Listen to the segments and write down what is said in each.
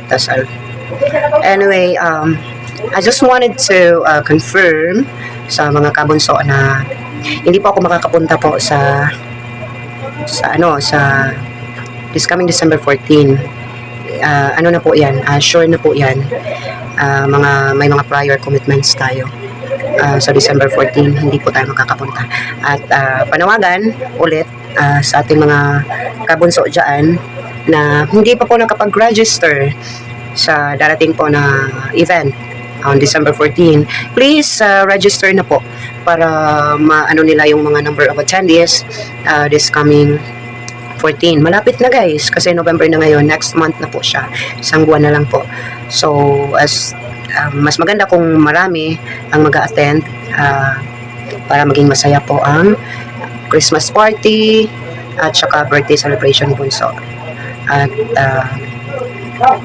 Dasal. Anyway, I just wanted to confirm sa mga kabunso na hindi po ako makakapunta po sa this coming December 14. Ano na po yan, sure na po yan. May mga prior commitments tayo. Sa December 14, hindi po tayo makakapunta. At panawagan ulit sa ating mga kabunso dyan na hindi pa po nakapag-register sa darating po na event on December 14, please register na po para maano nila yung mga number of attendees this coming 14. Malapit na guys, kasi November na ngayon, next month na po siya. Isang buwan na lang po. So, mas maganda kung marami ang mag-a-attend para maging masaya po ang Christmas party at saka birthday celebration ni Bunso. At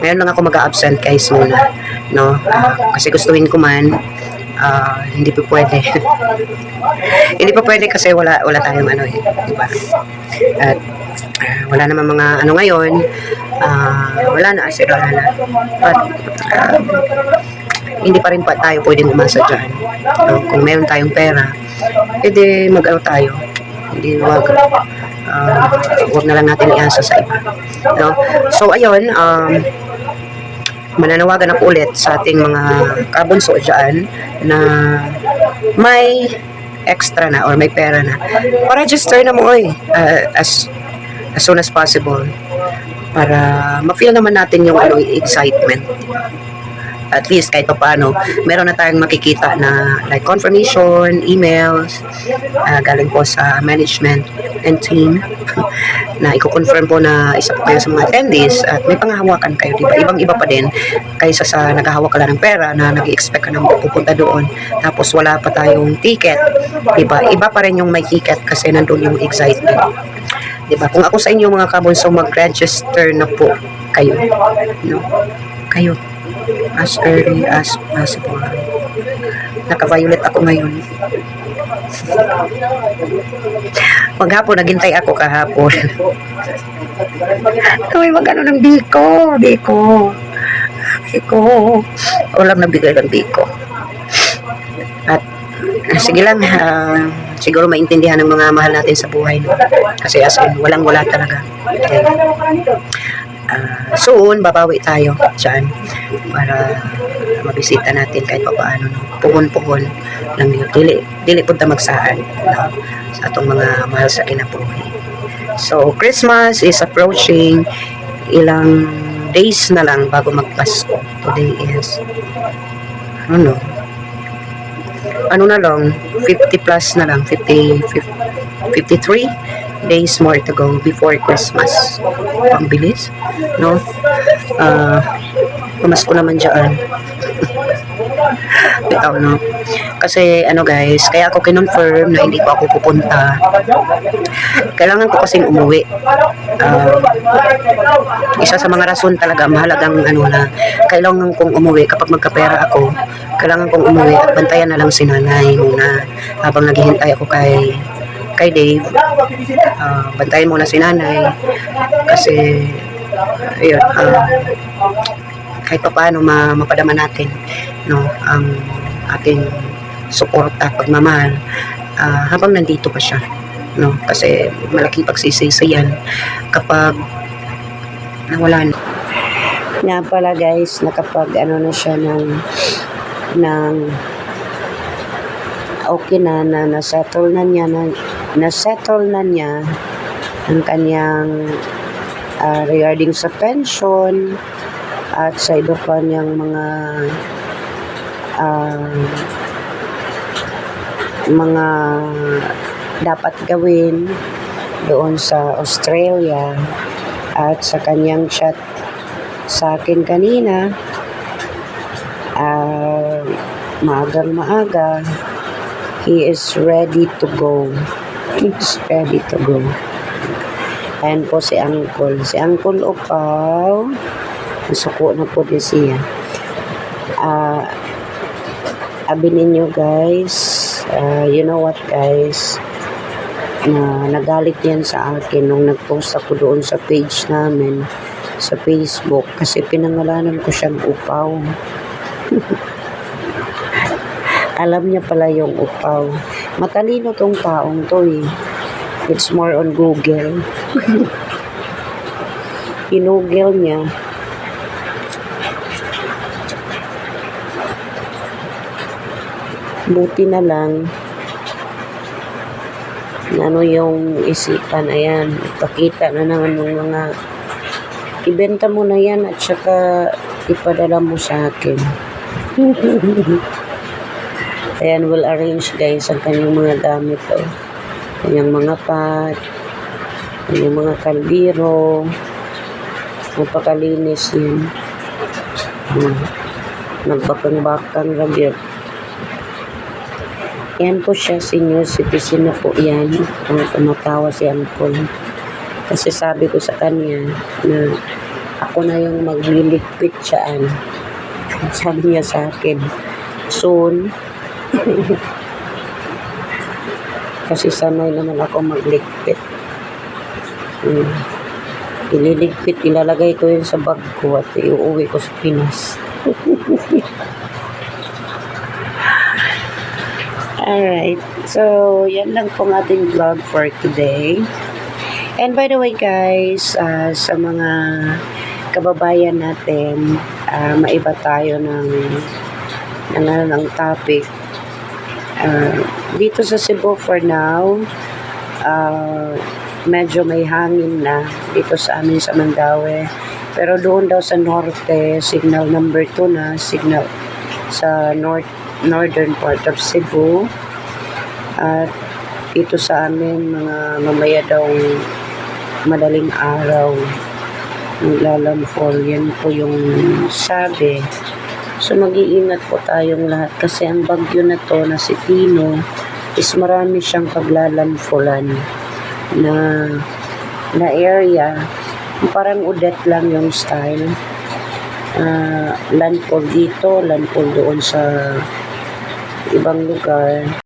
ngayon lang ako mag-a-absent guys muna, no? Kasi gustuhin ko man, hindi pa pwede. Hindi pa pwede kasi wala tayong ano eh, diba? At wala naman mga ano ngayon, wala na. But hindi pa rin pa tayo pwedeng umasa dyan. No? Kung meron tayong pera, pwede mag-ano tayo. Hindi wag na lang natin iasa sa iba. No? So ayun, mananawagan ako ulit sa ating mga kabunso dyan na may extra na or may pera na, pa-register na mo as soon as possible para ma-feel naman natin yung excitement. At least kahit pa paano, meron na tayong makikita na like confirmation, emails, galing po sa management and team na i-confirm po na isa po kayo sa mga attendees at may panghahawakan kayo, diba? Ibang-iba pa din kaysa sa naghahawak ka lang ng pera na nag-expect ka na pupunta doon tapos wala pa tayong ticket, diba? Iba pa rin yung may ticket kasi nandun yung excitement. Diba? Kung ako sa inyo mga kabunso, mag-register na po kayo. No? Kayo. As early as possible. Naka-violet ako ngayon. Maghapon, naghintay ako kahapon. Kami mag-ano ng biko. Ulam na bigay ng biko. At sige lang, siguro maintindihan ng mga mahal natin sa buhay. No? Kasi as in, walang-wala talaga. Okay. Soon, babawi tayo dyan para mabisita natin kahit pa paano. No? Puhon-puhon lang yun. Dili punta magsaan, no? Sa atong mga mahal sa kinabuhi. So, Christmas is approaching. Ilang days na lang bago magpasko. Today is, ano na lang, 50 plus na lang, 53 days more to go before Christmas. Ang bilis, no? Pamasko naman dyan. Bitaw, no? Kasi, guys, kaya ako kinonfirm na hindi pa ako pupunta. Kailangan ko kasing umuwi. Isa sa mga rason talaga, mahalagang na kailangan kong umuwi kapag magkapera ako. Kailangan kong umuwi at bantayan na lang si nanay muna habang naghihintay ako kay Dave. Bantayan muna si nanay kasi ayun, kahit pa paano mapadama natin, no, ang ating suporta, pagmamahal habang nandito pa siya, no, kasi malaking pagsisisi yan kapag nawala na. Nga pala guys, nakapag na siya ng okay na na-settle na niya ang kanyang regarding sa pension at sa iba pa niyang mga dapat gawin doon sa Australia. At sa kanyang chat sa akin kanina, maaga he is ready to go. Ayan po si Uncle Opaw. Suko na po din siya. Abi ninyo guys, you know what guys, nagalit yan sa akin nung nag-post ako doon sa page namin sa Facebook kasi pinangalanan ko siyang Upaw. Alam niya pala yung Upaw. Matalino tong taong to eh. It's more on Google. Inugel niya. Buti na lang ano yung isipan, ayan, ipakita na naman ng mga ibenta mo na yan at saka ipadala mo sa akin. Ayan, we'll arrange guys ang kanyang mga gamit kanyang mga pot, kanyang mga kaldero, magpakalinis yun. Nagbakang-bakang ragyot. Yan po siya, senior citizen na po yan. Ang tumatawa si Uncle. Kasi sabi ko sa kanya na ako na yung magliligpit siyaan. Sabi niya sa akin, soon. Kasi sanay naman ako magligpit. Ililigpit, ilalagay ko yun sa bag ko at iuwi ko sa Pinas. Alright, so yan lang pong ating vlog for today. And by the way guys, sa mga kababayan natin, maiba tayo ng topic. Dito sa Cebu for now, medyo may hangin na dito sa amin sa Mandaue. Pero doon daw sa norte, signal number 2 na, signal sa northern part of Cebu. At dito sa amin, mga mamaya daw madaling araw maglalandfall. Yan po yung sabi. So mag-iingat po tayong lahat kasi ang bagyo na to na si Tino is marami siyang paglalandfallan na area. Parang Odette lang yung style. Landfall dito, landfall doon sa ibang lugar.